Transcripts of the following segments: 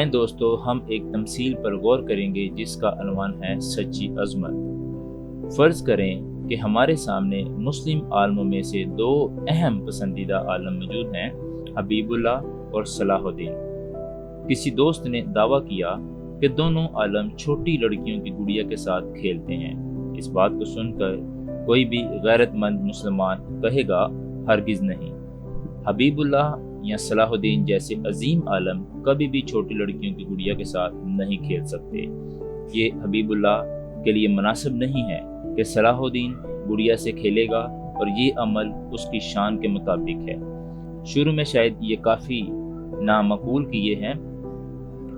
آئیں دوستو ہم ایک تمثیل پر غور کریں گے جس کا عنوان ہے سچی عظمت۔ فرض کریں کہ ہمارے سامنے مسلم عالموں میں سے دو اہم پسندیدہ عالم موجود ہیں، حبیب اللہ اور صلاح الدین۔ کسی دوست نے دعویٰ کیا کہ دونوں عالم چھوٹی لڑکیوں کی گڑیا کے ساتھ کھیلتے ہیں۔ اس بات کو سن کر کوئی بھی غیرت مند مسلمان کہے گا ہرگز نہیں، حبیب اللہ یا صلاح الدین جیسے عظیم عالم کبھی بھی چھوٹی لڑکیوں کی گڑیا کے ساتھ نہیں کھیل سکتے۔ یہ حبیب اللہ کے لیے مناسب نہیں ہے کہ صلاح الدین گڑیا سے کھیلے گا، اور یہ عمل اس کی شان کے مطابق ہے۔ شروع میں شاید یہ کافی نامعقول کیے ہیں،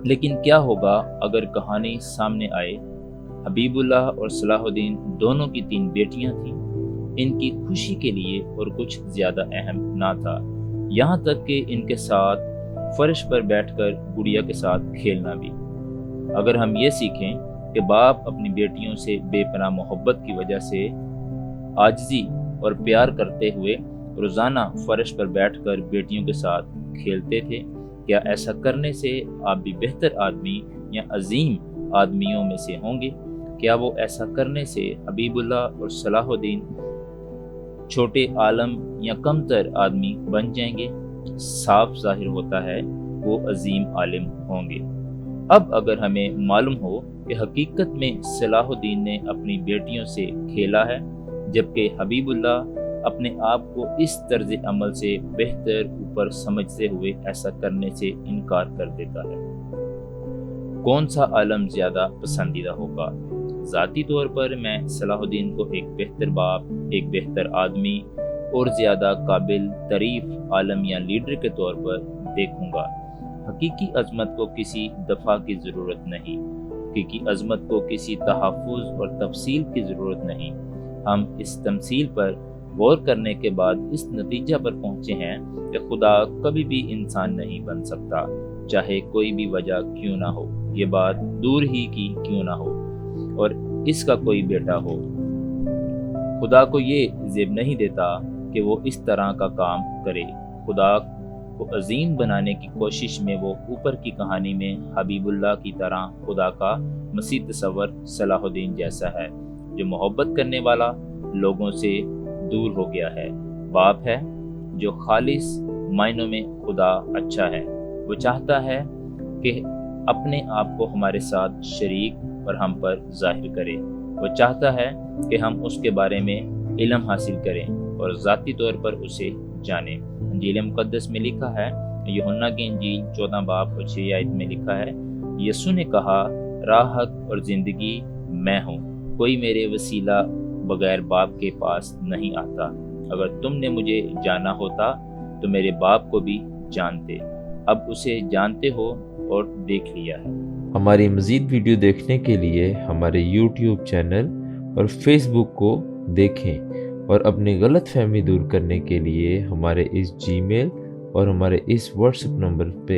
لیکن کیا ہوگا اگر کہانی سامنے آئے؟ حبیب اللہ اور صلاح الدین دونوں کی 3 بیٹیاں تھیں۔ ان کی خوشی کے لیے اور کچھ زیادہ اہم نہ تھا، یہاں تک کہ ان کے ساتھ فرش پر بیٹھ کر گڑیا کے ساتھ کھیلنا بھی۔ اگر ہم یہ سیکھیں کہ باپ اپنی بیٹیوں سے بے پناہ محبت کی وجہ سے عاجزی اور پیار کرتے ہوئے روزانہ فرش پر بیٹھ کر بیٹیوں کے ساتھ کھیلتے تھے، کیا ایسا کرنے سے آپ بھی بہتر آدمی یا عظیم آدمیوں میں سے ہوں گے؟ کیا وہ ایسا کرنے سے حبیب اللہ اور صلاح الدین چھوٹے عالم یا کمتر آدمی بن جائیں گے؟ صاف ظاہر ہوتا ہے وہ عظیم عالم ہوں گے۔ اب اگر ہمیں معلوم ہو کہ حقیقت میں صلاح الدین نے اپنی بیٹیوں سے کھیلا ہے، جبکہ حبیب اللہ اپنے آپ کو اس طرز عمل سے بہتر اوپر سمجھتے ہوئے ایسا کرنے سے انکار کر دیتا ہے، کون سا عالم زیادہ پسندیدہ ہوگا؟ ذاتی طور پر میں صلاح الدین کو ایک بہتر باپ، ایک بہتر آدمی اور زیادہ قابل تعریف عالم یا لیڈر کے طور پر دیکھوں گا۔ حقیقی عظمت کو کسی دفاع کی ضرورت نہیں، حقیقی عظمت کو کسی تحفظ اور تفصیل کی ضرورت نہیں۔ ہم اس تمثیل پر غور کرنے کے بعد اس نتیجہ پر پہنچے ہیں کہ خدا کبھی بھی انسان نہیں بن سکتا، چاہے کوئی بھی وجہ کیوں نہ ہو، یہ بات دور ہی کی کیوں نہ ہو، اور اس کا کوئی بیٹا ہو۔ خدا کو یہ زیب نہیں دیتا کہ وہ اس طرح کا کام کرے۔ خدا کو عظیم بنانے کی کوشش میں وہ اوپر کی کہانی میں حبیب اللہ کی طرح خدا کا مسیح تصور صلاح الدین جیسا ہے، جو محبت کرنے والا، لوگوں سے دور ہو گیا ہے، باپ ہے جو خالص معنوں میں خدا اچھا ہے۔ وہ چاہتا ہے کہ اپنے آپ کو ہمارے ساتھ شریک اور ہم پر ظاہر کرے۔ وہ چاہتا ہے کہ ہم اس کے بارے میں علم حاصل کریں اور ذاتی طور پر اسے جانیں۔ انجیل مقدس میں لکھا ہے، یوحنا کی انجیل 14 باب اور 6 آیت میں لکھا ہے، یسوع نے کہا، راہ، حق اور زندگی میں ہوں، کوئی میرے وسیلہ بغیر باپ کے پاس نہیں آتا۔ اگر تم نے مجھے جانا ہوتا تو میرے باپ کو بھی جانتے، اب اسے جانتے ہو اور دیکھ لیا ہے۔ ہماری مزید ویڈیو دیکھنے کے لیے ہمارے یوٹیوب چینل اور فیس بک کو دیکھیں، اور اپنی غلط فہمی دور کرنے کے لیے ہمارے اس جی میل اور ہمارے اس واٹس ایپ نمبر پہ